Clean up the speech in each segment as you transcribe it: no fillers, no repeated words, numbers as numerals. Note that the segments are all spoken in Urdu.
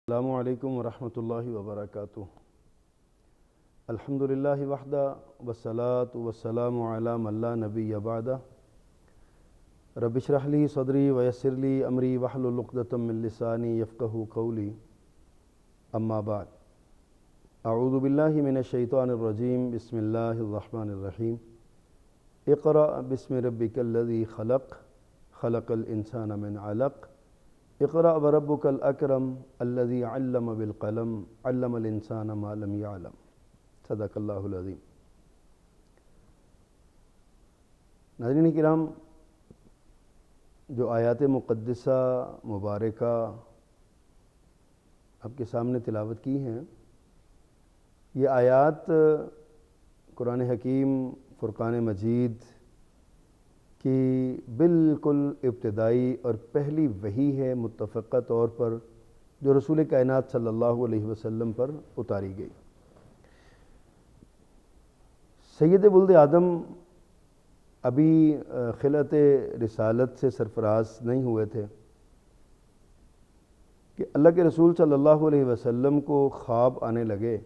السلام علیکم ورحمۃ اللہ وبرکاتہ۔ الحمدللہ وحدہ والصلاة والسلام علی من لا نبی بعدہ۔ رب اشرح لی صدری ویسر لی امری واحلل عقدۃ من لسانی یفقہوا قولی، اما بعد۔ اعوذ باللہ من الشیطان الرجیم، بسم اللہ الرحمن الرحیم۔ اقرأ بسم ربک الذی خلق، خلق الانسان من علق، اقرأ وربک الاکرم الذی علم بالقلم، علم الانسان ما لم یعلم۔ صدق اللہ العظیم۔ ناظرین کرام، جو آیات مقدسہ مبارکہ آپ کے سامنے تلاوت کی ہیں، یہ آیات قرآن حکیم فرقان مجید کی بالکل ابتدائی اور پہلی وحی ہے متفقہ طور پر جو رسول کائنات صلی اللہ علیہ وسلم پر اتاری گئی۔ سید ولد آدم ابھی خلعت رسالت سے سرفراز نہیں ہوئے تھے کہ اللہ کے رسول صلی اللہ علیہ وسلم کو خواب آنے لگے،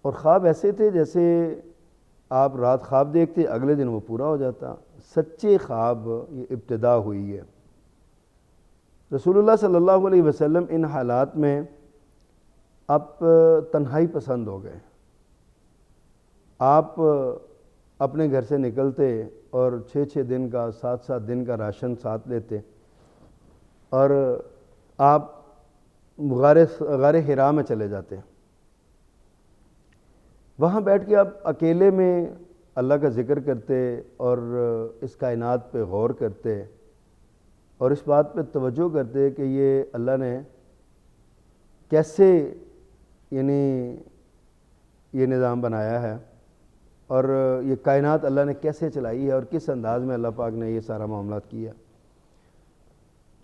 اور خواب ایسے تھے جیسے آپ رات خواب دیکھتے اگلے دن وہ پورا ہو جاتا۔ سچے خواب یہ ابتدا ہوئی ہے۔ رسول اللہ صلی اللہ علیہ وسلم ان حالات میں آپ تنہائی پسند ہو گئے۔ آپ اپنے گھر سے نکلتے اور 6 دن کا 7 دن کا راشن ساتھ لیتے، اور آپ غار حرا میں چلے جاتے۔ وہاں بیٹھ کے آپ اکیلے میں اللہ کا ذکر کرتے اور اس کائنات پہ غور کرتے اور اس بات پہ توجہ کرتے کہ یہ اللہ نے کیسے یہ نظام بنایا ہے، اور یہ کائنات اللہ نے کیسے چلائی ہے، اور کس انداز میں اللہ پاک نے یہ سارا معاملات کیا۔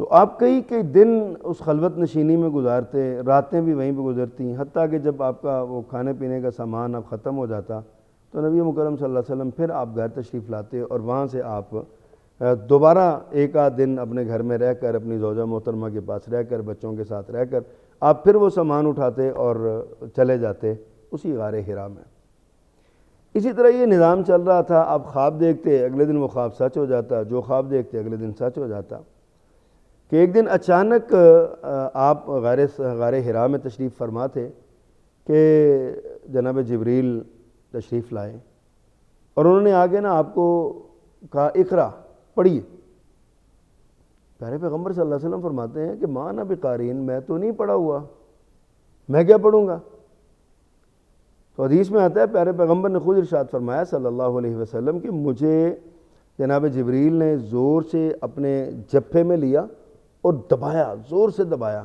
تو آپ کئی دن اس خلوت نشینی میں گزارتے، راتیں بھی وہیں پہ گزرتی، حتیٰ کہ جب آپ کا وہ کھانے پینے کا سامان اب ختم ہو جاتا تو نبی مکرم صلی اللہ علیہ وسلم پھر آپ گھر تشریف لاتے، اور وہاں سے آپ دوبارہ 1 دن اپنے گھر میں رہ کر، اپنی زوجہ محترمہ کے پاس رہ کر، بچوں کے ساتھ رہ کر آپ پھر وہ سامان اٹھاتے اور چلے جاتے اسی غار حرا میں۔ اسی طرح یہ نظام چل رہا تھا۔ آپ خواب دیکھتے، اگلے دن وہ خواب سچ ہو جاتا، جو خواب دیکھتے اگلے دن سچ ہو جاتا، کہ ایک دن اچانک آپ غار حرا میں تشریف فرما تھے کہ جناب جبریل تشریف لائے، اور انہوں نے آگے نا آپ کو کہا اقرا، پڑھیے۔ پیارے پیغمبر صلی اللہ علیہ وسلم فرماتے ہیں کہ ما انا بقارئ، میں تو نہیں پڑھا ہوا، میں کیا پڑھوں گا؟ تو حدیث میں آتا ہے پیارے پیغمبر نے خود ارشاد فرمایا صلی اللہ علیہ وسلم کہ مجھے جناب جبریل نے زور سے اپنے جبھے میں لیا اور دبایا، زور سے دبایا،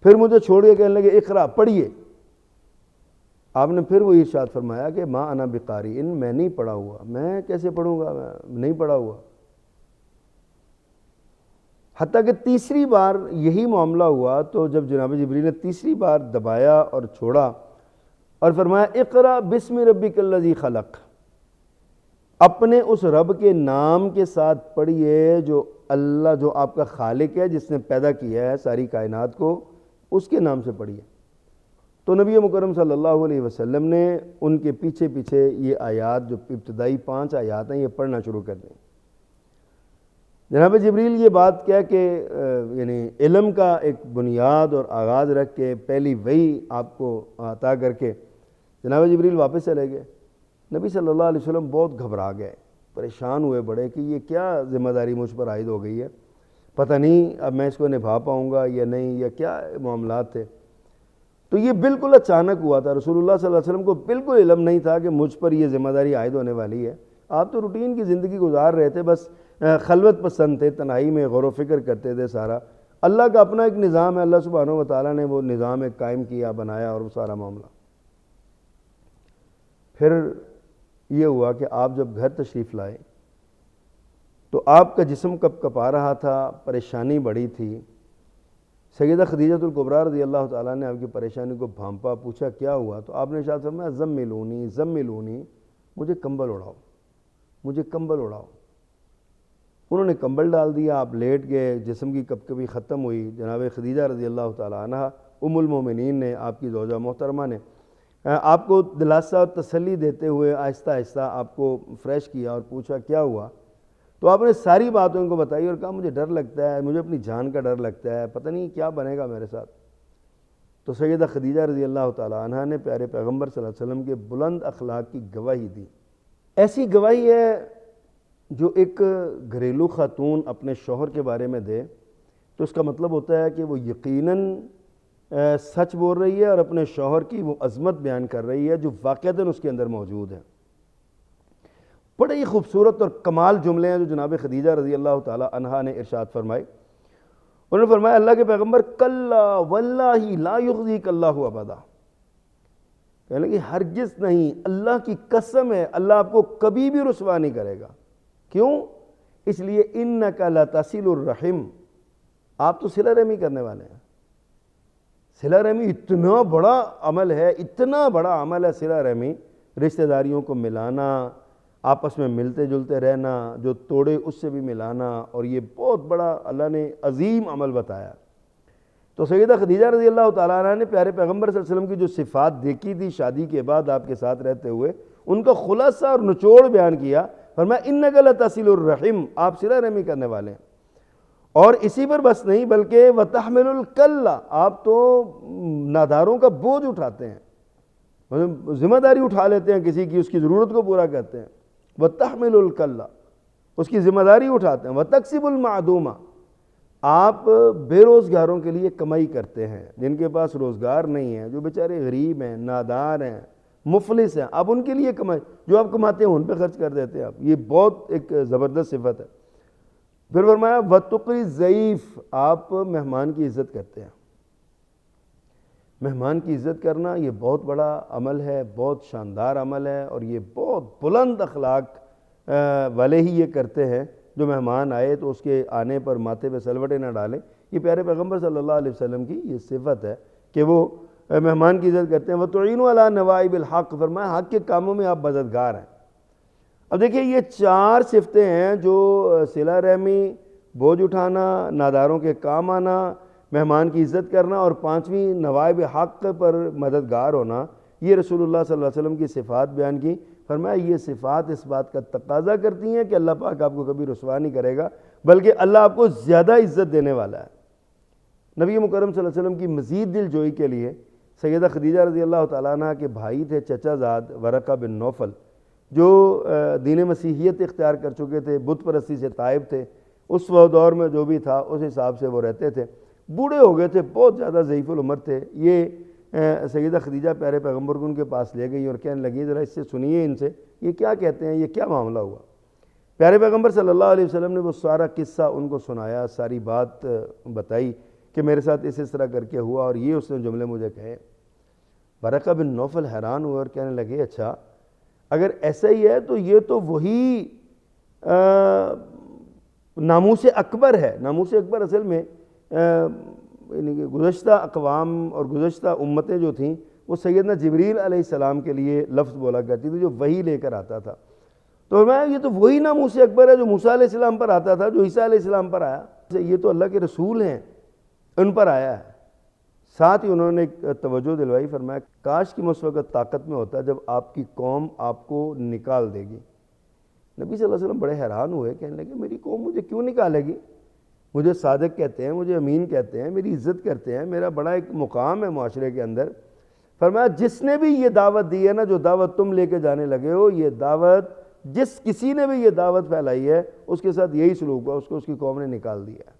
پھر مجھے چھوڑ کے کہنے لگے اقرا، پڑھیے۔ آپ نے پھر وہ ارشاد فرمایا کہ ما انا بقارئ، میں نہیں پڑھا ہوا، میں کیسے پڑھوں گا، میں نہیں پڑھا ہوا۔ حتیٰ کہ تیسری بار یہی معاملہ ہوا تو جب جناب جبریل نے تیسری بار دبایا اور چھوڑا اور فرمایا اقرا بسم ربک الذی خلق، اپنے اس رب کے نام کے ساتھ پڑھیے جو اللہ، جو آپ کا خالق ہے، جس نے پیدا کیا ہے ساری کائنات کو، اس کے نام سے پڑھیے۔ تو نبی مکرم صلی اللہ علیہ وسلم نے ان کے پیچھے پیچھے یہ آیات، جو ابتدائی 5 آیات ہیں، یہ پڑھنا شروع کر دیں۔ جناب جبریل یہ بات کہہ کے علم کا ایک بنیاد اور آغاز رکھ کے پہلی وحی آپ کو عطا کر کے جناب جبریل واپس چلے گئے۔ نبی صلی اللہ علیہ وسلم بہت گھبرا گئے، پریشان ہوئے بڑے کہ یہ کیا ذمہ داری مجھ پر عائد ہو گئی ہے، پتہ نہیں اب میں اس کو نبھا پاؤں گا یا نہیں، یا کیا معاملات تھے۔ تو یہ بالکل اچانک ہوا تھا، رسول اللہ صلی اللہ علیہ وسلم کو بالکل علم نہیں تھا کہ مجھ پر یہ ذمہ داری عائد ہونے والی ہے۔ آپ تو روٹین کی زندگی گزار رہے تھے، بس خلوت پسند تھے، تنہائی میں غور و فکر کرتے تھے سارا۔ اللہ کا اپنا ایک نظام ہے، اللہ سبحانہ و تعالیٰ نے وہ نظام ایک قائم کیا، بنایا، اور وہ سارا معاملہ۔ پھر یہ ہوا کہ آپ جب گھر تشریف لائے تو آپ کا جسم کپ کپا رہا تھا، پریشانی بڑی تھی۔ سیدہ خدیجہ الکبریٰ رضی اللہ تعالیٰ نے آپ کی پریشانی کو بھانپا، پوچھا کیا ہوا؟ تو آپ نے ارشاد فرمایا زملونی زملونی، مجھے کمبل اڑاؤ، مجھے کمبل اڑاؤ۔ انہوں نے کمبل ڈال دیا، آپ لیٹ گئے، جسم کی کب کبھی ختم ہوئی، جناب خدیجہ رضی اللہ تعالیٰ عنہ ام المومنین نے، آپ کی زوجہ محترمہ نے آپ کو دلاسا اور تسلی دیتے ہوئے آہستہ آہستہ آپ کو فریش کیا اور پوچھا کیا ہوا، تو آپ نے ساری باتوں کو بتائی اور کہا مجھے ڈر لگتا ہے، مجھے اپنی جان کا ڈر لگتا ہے، پتہ نہیں کیا بنے گا میرے ساتھ۔ تو سیدہ خدیجہ رضی اللہ تعالیٰ عنہ نے پیارے پیغمبر صلی اللہ علیہ وسلم کے بلند اخلاق کی گواہی دی۔ ایسی گواہی ہے جو ایک گھریلو خاتون اپنے شوہر کے بارے میں دے تو اس کا مطلب ہوتا ہے کہ وہ یقیناً سچ بول رہی ہے اور اپنے شوہر کی وہ عظمت بیان کر رہی ہے جو واقعتاً اس کے اندر موجود ہے۔ بڑے ہی خوبصورت اور کمال جملے ہیں جو جناب خدیجہ رضی اللہ تعالی عنہا نے ارشاد فرمائے۔ انہوں نے فرمایا اللہ کے پیغمبر کلا واللہ لا یخزیک اللہ ابدا، کہنے لگے ہرگز نہیں، اللہ کی قسم ہے اللہ آپ کو کبھی بھی رسوا نہیں کرے گا۔ کیوں؟ اس لیے انک لتصل الرحم، آپ تو صلہ رحمی کرنے والے ہیں۔ صلہ رحمی اتنا بڑا عمل ہے، اتنا بڑا عمل ہے صلہ رحمی، رشتہ داریوں کو ملانا، آپس میں ملتے جلتے رہنا، جو توڑے اس سے بھی ملانا، اور یہ بہت بڑا اللہ نے عظیم عمل بتایا۔ تو سیدہ خدیجہ رضی اللہ تعالیٰ عنہ نے پیارے پیغمبر صلی اللہ علیہ وسلم کی جو صفات دیکھی تھی شادی کے بعد آپ کے ساتھ رہتے ہوئے، ان کا خلاصہ اور نچوڑ بیان کیا۔ فرمایا انک لتصل الرحم، آپ صلہ رحمی کرنے والے ہیں، اور اسی پر بس نہیں بلکہ وتحمل الکل، آپ تو ناداروں کا بوجھ اٹھاتے ہیں، ذمہ داری اٹھا لیتے ہیں کسی کی، اس کی ضرورت کو پورا کرتے ہیں۔ وتحمل الکل، اس کی ذمہ داری اٹھاتے ہیں۔ وتکسب المعدوم، آپ بے روزگاروں کے لیے کمائی کرتے ہیں، جن کے پاس روزگار نہیں ہے، جو بیچارے غریب ہیں، نادار ہیں، مفلس ہیں، آپ ان کے لیے کمائی، جو آپ کماتے ہیں ان پہ خرچ کر دیتے ہیں آپ۔ یہ بہت ایک زبردست صفت ہے۔ پھر فرمایا وتقری الضیف، آپ مہمان کی عزت کرتے ہیں۔ مہمان کی عزت کرنا یہ بہت بڑا عمل ہے، بہت شاندار عمل ہے، اور یہ بہت بلند اخلاق والے ہی یہ کرتے ہیں۔ جو مہمان آئے تو اس کے آنے پر ماتھے پہ سلوٹیں نہ ڈالیں، یہ پیارے پیغمبر صلی اللہ علیہ وسلم کی یہ صفت ہے کہ وہ مہمان کی عزت کرتے ہیں۔ وَتُعِينُوا عَلَىٰ نَوَائِبِ الْحَقِّ، فرمایا حق کے کاموں میں آپ مددگار ہیں۔ اب دیکھیے یہ چار صفتیں ہیں جو صلہ رحمی، بوجھ اٹھانا، ناداروں کے کام آنا، مہمان کی عزت کرنا، اور پانچویں نوائب حق پر مددگار ہونا، یہ رسول اللہ صلی اللہ علیہ وسلم کی صفات بیان کی۔ فرمایا یہ صفات اس بات کا تقاضا کرتی ہیں کہ اللہ پاک آپ کو کبھی رسوا نہیں کرے گا، بلکہ اللہ آپ کو زیادہ عزت دینے والا ہے۔ نبی مکرم صلی اللہ علیہ وسلم کی مزید دل جوئی کے لیے سیدہ خدیجہ رضی اللہ تعالیٰ عنہ کے بھائی تھے چچا زاد ورقہ بن نوفل، جو دین مسیحیت اختیار کر چکے تھے، بت پرستی سے تائب تھے، اس دور میں جو بھی تھا اس حساب سے وہ رہتے تھے، بوڑھے ہو گئے تھے، بہت زیادہ ضعیف العمر تھے۔ یہ سیدہ خدیجہ پیارے پیغمبر کو ان کے پاس لے گئی اور کہنے لگی ذرا اس سے سنیے، ان سے یہ کیا کہتے ہیں، یہ کیا معاملہ ہوا۔ پیارے پیغمبر صلی اللہ علیہ وسلم نے وہ سارا قصہ ان کو سنایا، ساری بات بتائی کہ میرے ساتھ اس طرح کر کے ہوا، اور یہ اس نے جملے مجھے کہے۔ ورقہ بن نوفل حیران ہوئے اور کہنے لگے اچھا اگر ایسا ہی ہے تو یہ تو وہی ناموس اکبر ہے۔ ناموس اکبر اصل میں یعنی کہ گزشتہ اقوام اور گزشتہ امتیں جو تھیں وہ سیدنا جبریل علیہ السلام کے لیے لفظ بولا کرتی تھی، جو وحی لے کر آتا تھا۔ تو میں یہ تو وہی ناموس اکبر ہے جو موسیٰ علیہ السلام پر آتا تھا، جو عیسیٰ علیہ السلام پر آیا، یہ تو اللہ کے رسول ہیں، ان پر آیا ہے۔ ساتھ ہی انہوں نے ایک توجہ دلوائی، فرمایا کاش کہ میں اس وقت طاقت میں ہوتا جب آپ کی قوم آپ کو نکال دے گی۔ نبی صلی اللہ علیہ وسلم بڑے حیران ہوئے، کہنے لگے میری قوم مجھے کیوں نکالے گی؟ مجھے صادق کہتے ہیں، مجھے امین کہتے ہیں، میری عزت کرتے ہیں، میرا بڑا ایک مقام ہے معاشرے کے اندر۔ فرمایا جس نے بھی یہ دعوت دی ہے نا، جو دعوت تم لے کے جانے لگے ہو، یہ دعوت جس کسی نے بھی یہ دعوت پھیلائی ہے اس کے ساتھ یہی سلوک ہوا، اس کو اس کی قوم نے نکال دیا ہے۔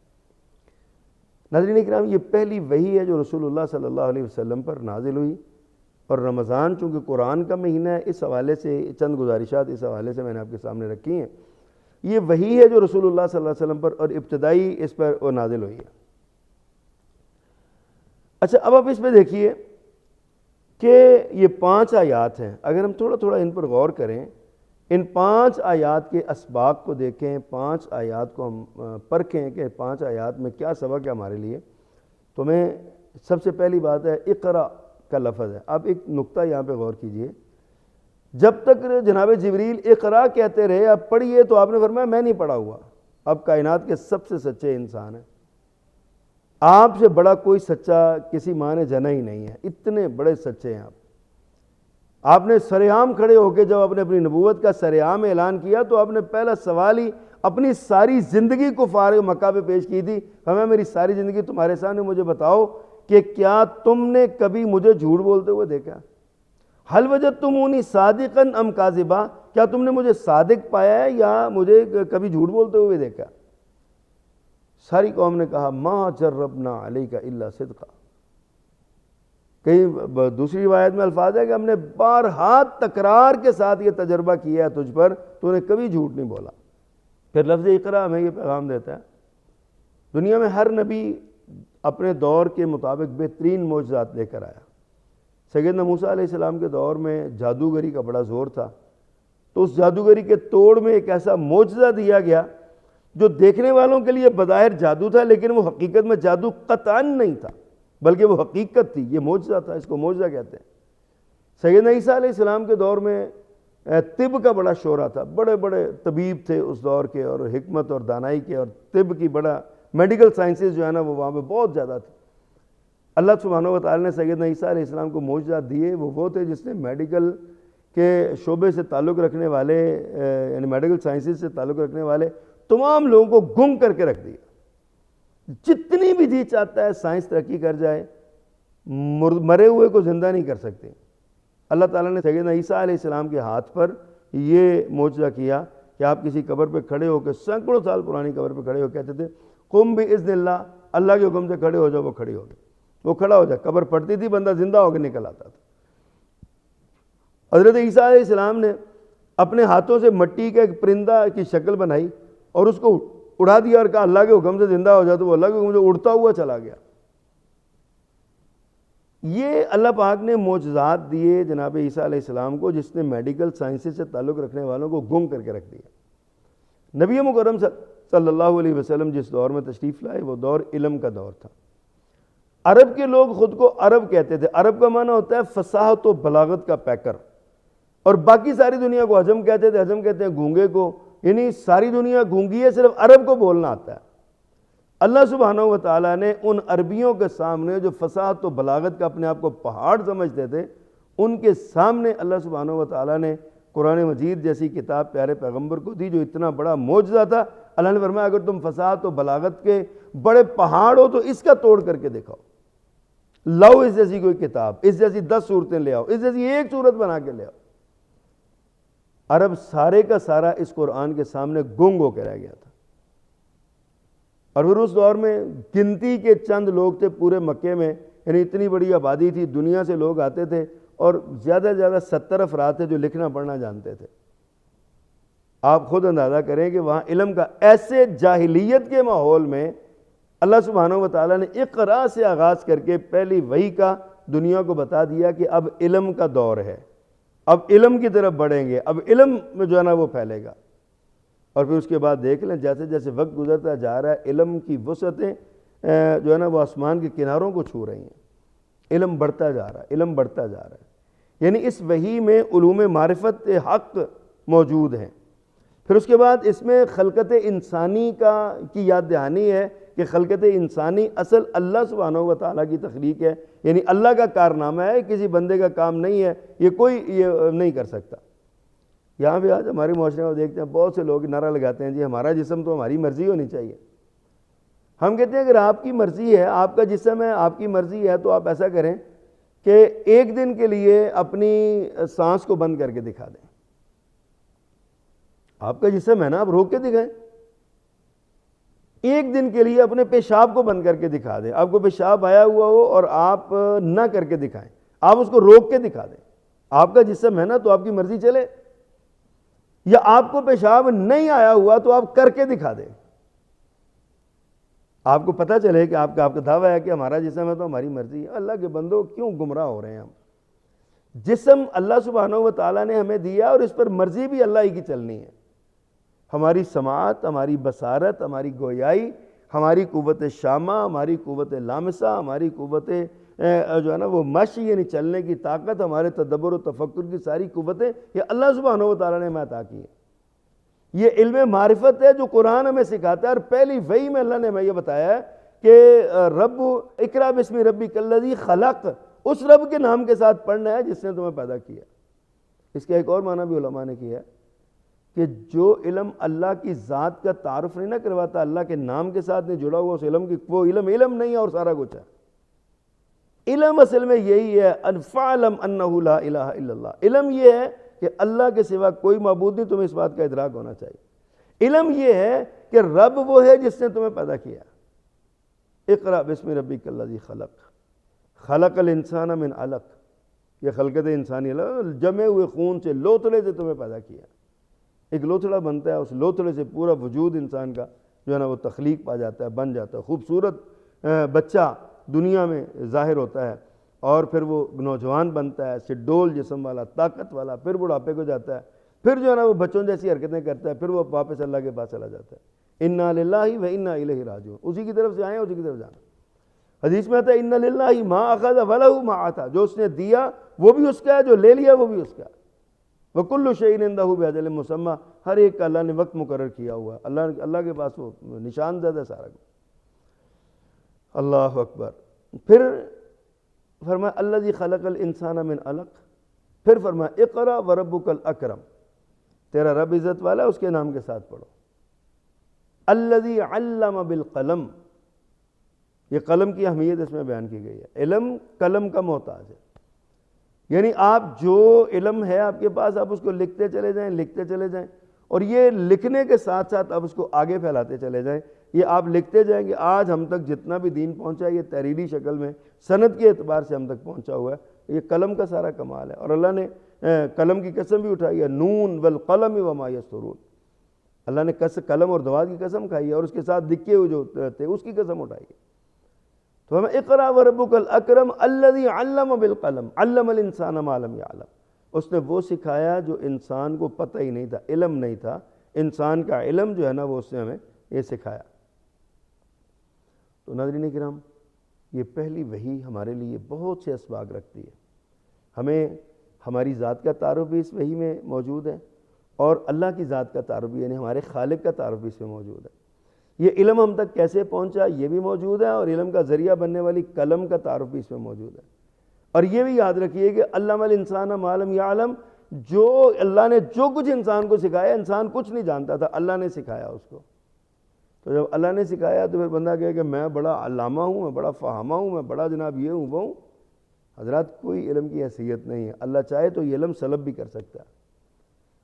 ناظرین اکرام، یہ پہلی وحی ہے جو رسول اللہ صلی اللہ علیہ وسلم پر نازل ہوئی، اور رمضان چونکہ قرآن کا مہینہ ہے، اس حوالے سے چند گزارشات اس حوالے سے میں نے آپ کے سامنے رکھی ہیں۔ یہ وحی ہے جو رسول اللہ صلی اللہ علیہ وسلم پر اور ابتدائی اس پر وہ نازل ہوئی ہے۔ اچھا اب آپ اس پہ دیکھیے کہ یہ 5 آیات ہیں، اگر ہم تھوڑا تھوڑا ان پر غور کریں، ان 5 آیات کے اسباق کو دیکھیں، 5 آیات کو ہم پرکھیں کہ 5 آیات میں کیا سبق ہے ہمارے لیے، تو میں سب سے پہلی بات ہے اقرا کا لفظ ہے۔ آپ ایک نقطہ یہاں پہ غور کیجئے، جب تک جناب جبریل اقرا کہتے رہے آپ پڑھیے، تو آپ نے فرمایا میں نہیں پڑھا ہوا، آپ کائنات کے سب سے سچے انسان ہیں، آپ سے بڑا کوئی سچا کسی ماں نے جنا ہی نہیں ہے، اتنے بڑے سچے ہیں آپ نے سرعام کھڑے ہو کے جب آپ نے اپنی نبوت کا سرعام اعلان کیا تو آپ نے پہلا سوال ہی اپنی ساری زندگی کفار مکہ پہ پیش کی تھی، ہمیں میری ساری زندگی تمہارے سامنے، مجھے بتاؤ کہ کیا تم نے کبھی مجھے جھوٹ بولتے ہوئے دیکھا؟ حل وجدتمونی صادقا ام کاذبا، کیا تم نے مجھے صادق پایا ہے یا مجھے کبھی جھوٹ بولتے ہوئے دیکھا؟ ساری قوم نے کہا ما جربنا علیک الا صدقا، کہیں دوسری روایت میں الفاظ ہے کہ ہم نے بارہا تکرار کے ساتھ یہ تجربہ کیا ہے تجھ پر، تو نے کبھی جھوٹ نہیں بولا۔ پھر لفظ اقرا ہمیں یہ پیغام دیتا ہے، دنیا میں ہر نبی اپنے دور کے مطابق بہترین معجزات لے کر آیا۔ سیدنا موسیٰ علیہ السلام کے دور میں جادوگری کا بڑا زور تھا، تو اس جادوگری کے توڑ میں ایک ایسا معجزہ دیا گیا جو دیکھنے والوں کے لیے بظاہر جادو تھا، لیکن وہ حقیقت میں جادو قطعاً نہیں تھا، بلکہ وہ حقیقت تھی، یہ معجزہ تھا، اس کو معجزہ کہتے ہیں۔ سیدنا عیسیٰ علیہ السلام کے دور میں طب کا بڑا شعرہ تھا، بڑے بڑے طبیب تھے اس دور کے، اور حکمت اور دانائی کے اور طب کی بڑا میڈیکل سائنسز جو ہے نا وہ وہاں پہ بہت زیادہ تھی۔ اللہ سبحانہ و تعالی نے سیدنا عیسیٰ علیہ السلام کو معجزات دیے، وہ تھے جس نے میڈیکل کے شعبے سے تعلق رکھنے والے، یعنی میڈیکل سائنسز سے تعلق رکھنے والے تمام لوگوں کو گم کر کے رکھ دیا۔ جتنی بھی جی چاہتا ہے سائنس ترقی کر جائے، مرے ہوئے کو زندہ نہیں کر سکتے۔ اللہ تعالیٰ نے سیدنا عیسیٰ علیہ السلام کے ہاتھ پر یہ معجزہ کیا کہ آپ کسی قبر پہ کھڑے ہو کے، سینکڑوں سال پرانی قبر پہ کھڑے ہو کہتے تھے قم بإذن اللہ، اللہ کے حکم سے کھڑے ہو جاؤ، وہ کھڑے ہو گئے، وہ کھڑا ہو جائے، قبر پڑتی تھی، بندہ زندہ ہو کے نکل آتا تھا۔ حضرت عیسیٰ علیہ السلام نے اپنے ہاتھوں سے مٹی کا ایک پرندہ کی شکل بنائی اور اس کو اڑا دیا اور کہا اللہ کے حکم سے زندہ ہو جائے، تو وہ اللہ کے حکم سے اڑتا ہوا چلا گیا۔ یہ اللہ پاک نے معجزات دیے جناب عیسیٰ علیہ السلام کو، جس نے میڈیکل سائنسز سے تعلق رکھنے والوں کو گم کر کے رکھ دیا۔ نبی مکرم صلی اللہ علیہ وسلم جس دور میں تشریف لائے وہ دور علم کا دور تھا۔ عرب کے لوگ خود کو عرب کہتے تھے، عرب کا معنی ہوتا ہے فصاحت و بلاغت کا پیکر، اور باقی ساری دنیا کو عجم کہتے تھے، عجم کہتے ہیں گونگے کو، یعنی ساری دنیا گونگی ہے، صرف عرب کو بولنا آتا ہے۔ اللہ سبحانہ و تعالیٰ نے ان عربیوں کے سامنے جو فصاحت و بلاغت کا اپنے آپ کو پہاڑ سمجھتے تھے، ان کے سامنے اللہ سبحانہ و تعالیٰ نے قرآن مجید جیسی کتاب پیارے پیغمبر کو دی جو اتنا بڑا معجزہ تھا۔ اللہ نے فرمایا اگر تم فصاحت و بلاغت کے بڑے پہاڑ ہو تو اس کا توڑ کر کے دکھاؤ، لاؤ اس جیسی کوئی کتاب، اس جیسی 10 صورتیں لے آؤ، اس جیسی ایک صورت بنا کے لے آؤ۔ عرب سارے کا سارا اس قرآن کے سامنے گنگ ہو کے رہ گیا تھا۔ اور پھر اس دور میں گنتی کے چند لوگ تھے پورے مکے میں، یعنی اتنی بڑی آبادی تھی، دنیا سے لوگ آتے تھے، اور زیادہ سے زیادہ 70 افراد تھے جو لکھنا پڑھنا جانتے تھے۔ آپ خود اندازہ کریں کہ وہاں علم کا، ایسے جاہلیت کے ماحول میں اللہ سبحانہ و تعالیٰ نے اقرا سے آغاز کر کے پہلی وحی کا دنیا کو بتا دیا کہ اب علم کا دور ہے، اب علم کی طرف بڑھیں گے، اب علم میں جو ہے نا وہ پھیلے گا۔ اور پھر اس کے بعد دیکھ لیں جیسے جیسے وقت گزرتا جا رہا ہے، علم کی وسعتیں جو ہے نا وہ آسمان کے کناروں کو چھو رہی ہیں، علم بڑھتا جا رہا ہے، علم بڑھتا جا رہا ہے، یعنی اس وحی میں علوم معرفت حق موجود ہیں۔ پھر اس کے بعد اس میں خلقت انسانی کی یاد دہانی ہے کہ خلقت انسانی اصل اللہ سبحانہ و تعالیٰ کی تخلیق ہے، یعنی اللہ کا کارنامہ ہے، کسی بندے کا کام نہیں ہے، یہ کوئی یہ نہیں کر سکتا۔ یہاں بھی آج ہمارے معاشرے میں دیکھتے ہیں بہت سے لوگ نعرہ لگاتے ہیں جی ہمارا جسم تو ہماری مرضی ہونی چاہیے۔ ہم کہتے ہیں اگر آپ کی مرضی ہے، آپ کا جسم ہے، آپ کی مرضی ہے، تو آپ ایسا کریں کہ ایک دن کے لیے اپنی سانس کو بند کر کے دکھا دیں۔ آپ کا جسم ہے نا، آپ روک کے دکھائیں۔ ایک دن کے لیے اپنے پیشاب کو بند کر کے دکھا دیں، آپ کو پیشاب آیا ہوا ہو اور آپ نہ کر کے دکھائیں، آپ اس کو روک کے دکھا دیں۔ آپ کا جسم ہے نا تو آپ کی مرضی چلے، یا آپ کو پیشاب نہیں آیا ہوا تو آپ کر کے دکھا دیں، آپ کو پتہ چلے کہ آپ کا دعویٰ ہے کہ ہمارا جسم ہے تو ہماری مرضی ہے۔ اللہ کے بندو کیوں گمراہ ہو رہے ہیں ہم؟ جسم اللہ سبحانہ و تعالیٰ نے ہمیں دیا اور اس پر مرضی بھی اللہ ہی کی چلنی ہے۔ ہماری سماعت، ہماری بصارت، ہماری گویائی، ہماری قوت شامہ، ہماری قوت لامسہ، ہماری قوت جو ہے نا وہ مشی یعنی چلنے کی طاقت، ہمارے تدبر و تفکر کی ساری قوتیں یہ اللہ سبحانہ و تعالیٰ نے ہمیں عطا کی ہیں۔ یہ علم معرفت ہے جو قرآن ہمیں سکھاتا ہے، اور پہلی وحی میں اللہ نے ہمیں یہ بتایا ہے کہ رب اقرا بسم ربک الذی خلق، اس رب کے نام کے ساتھ پڑھنا ہے جس نے تمہیں پیدا کیا۔ اس کا ایک اور معنی بھی علماء نے کیا ہے کہ جو علم اللہ کی ذات کا تعارف نہیں نہ کرواتا، اللہ کے نام کے ساتھ نہیں جڑا ہوا، اس علم کی وہ علم نہیں ہے اور سارا کچھ ہے۔ علم اصل میں یہی ہے، ان فعلم انہ لا الہ الا اللہ۔ علم یہ ہے کہ اللہ کے سوا کوئی معبود نہیں، تمہیں اس بات کا ادراک ہونا چاہیے۔ علم یہ ہے کہ رب وہ ہے جس نے تمہیں پیدا کیا۔ اقرا بسم ربک الذی خلق، خلق الانسان من علق، یہ خلقت انسانی جمے ہوئے خون سے، لوتھڑے سے تمہیں پیدا کیا۔ ایک لوتھڑا بنتا ہے، اس لوتھڑے سے پورا وجود انسان کا جو ہے نا وہ تخلیق پا جاتا ہے، بن جاتا ہے، خوبصورت بچہ دنیا میں ظاہر ہوتا ہے، اور پھر وہ نوجوان بنتا ہے، سڈول جسم والا، طاقت والا، پھر بڑھاپے کو جاتا ہے، پھر جو ہے نا وہ بچوں جیسی حرکتیں کرتا ہے، پھر وہ واپس اللہ کے پاس چلا جاتا ہے۔ انا للہ و انا الیہ راجعون، اسی کی طرف سے آئے ہیں، اسی کی طرف جانا۔ حدیث میں آتا ہے انا للہ ما اخذ ولہ ما عطا، جو اس نے دیا وہ بھی اس کا ہے، جو لے لیا وہ بھی اس کا ہے۔ وکل شیء عندہ بأجل مسمى، ہر ایک کا اللہ نے وقت مقرر کیا ہوا ہے، اللہ کے پاس وہ نشان زد ہے سارا کچھ۔ اللہ اکبر۔ پھر فرمایا الذی خلق الانسان من علق، پھر فرمایا اقرا وربک الاکرم، تیرا رب عزت والا ہے، اس کے نام کے ساتھ پڑھو۔ الذی علم بالقلم، یہ قلم کی اہمیت اس میں بیان کی گئی ہے۔ علم قلم کا محتاج ہے، یعنی آپ جو علم ہے آپ کے پاس، آپ اس کو لکھتے چلے جائیں، لکھتے چلے جائیں، اور یہ لکھنے کے ساتھ ساتھ آپ اس کو آگے پھیلاتے چلے جائیں۔ یہ آپ لکھتے جائیں گے، آج ہم تک جتنا بھی دین پہنچا ہے یہ تحریری شکل میں سند کے اعتبار سے ہم تک پہنچا ہوا ہے، یہ قلم کا سارا کمال ہے۔ اور اللہ نے قلم کی قسم بھی اٹھائی ہے، نون والقلم وما یسطرون، اللہ نے قلم اور دوات کی قسم کھائی ہے، اور اس کے ساتھ لکھے ہوئے جو تھے اس کی قسم اٹھائی ہے۔ تو ہمیں اقرا وربک الاکرم الذی علم بالقلم علم الانسان ما لم یعلم، اس نے وہ سکھایا جو انسان کو پتہ ہی نہیں تھا، علم نہیں تھا، انسان کا علم جو ہے نا وہ اس نے ہمیں یہ سکھایا۔ تو ناظرین کرام، یہ پہلی وحی ہمارے لیے بہت سے اسباق رکھتی ہے۔ ہمیں ہماری ذات کا تعارف بھی اس وحی میں موجود ہے، اور اللہ کی ذات کا تعارف بھی، یعنی ہمارے خالق کا تعارف بھی اس میں موجود ہے۔ یہ علم ہم تک کیسے پہنچا یہ بھی موجود ہے، اور علم کا ذریعہ بننے والی قلم کا تعارف بھی اس میں موجود ہے۔ اور یہ بھی یاد رکھیے کہ علم الانسان ما لم یعلم، جو اللہ نے جو کچھ انسان کو سکھایا، انسان کچھ نہیں جانتا تھا، اللہ نے سکھایا اس کو۔ تو جب اللہ نے سکھایا تو پھر بندہ کہے کہ میں بڑا علامہ ہوں، میں بڑا فہامہ ہوں، میں بڑا جناب یہ ہوں وہ ہوں۔ حضرات، کوئی علم کی حیثیت نہیں ہے۔ اللہ چاہے تو یہ علم سلب بھی کر سکتا ہے،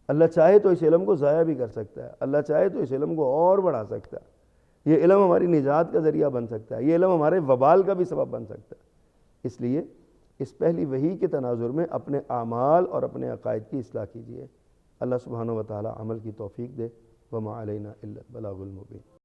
اللہ چاہے تو اس علم کو ضائع بھی کر سکتا ہے، اللہ چاہے تو اس علم کو اور بڑھا سکتا ہے۔ یہ علم ہماری نجات کا ذریعہ بن سکتا ہے، یہ علم ہمارے وبال کا بھی سبب بن سکتا ہے۔ اس لیے اس پہلی وحی کے تناظر میں اپنے اعمال اور اپنے عقائد کی اصلاح کیجیے۔ اللہ سبحانہ و تعالی عمل کی توفیق دے۔ وما علینا الا البلاغ المبین۔